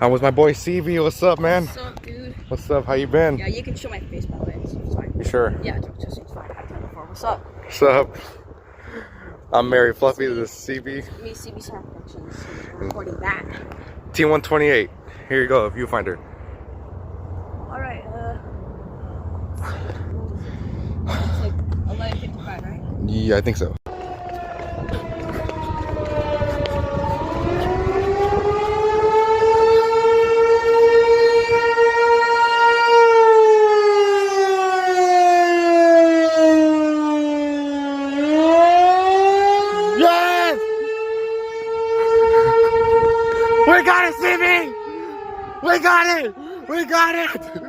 I'm with my boy CB. What's up, man? What's up, dude? What's up? How you been? Yeah, you can show my face, by the way. It's fine. You sure? Yeah, it's fine. I've done it before. What's up? What's up? I'm Mary Fluffy. This is CB. Me, CB Star Productions. We're recording that. Team 128. Here you go, if you find her. Alright, it's like 11:55, right? Yeah, I think so. Yes! We got it, CB! We got it! We got it!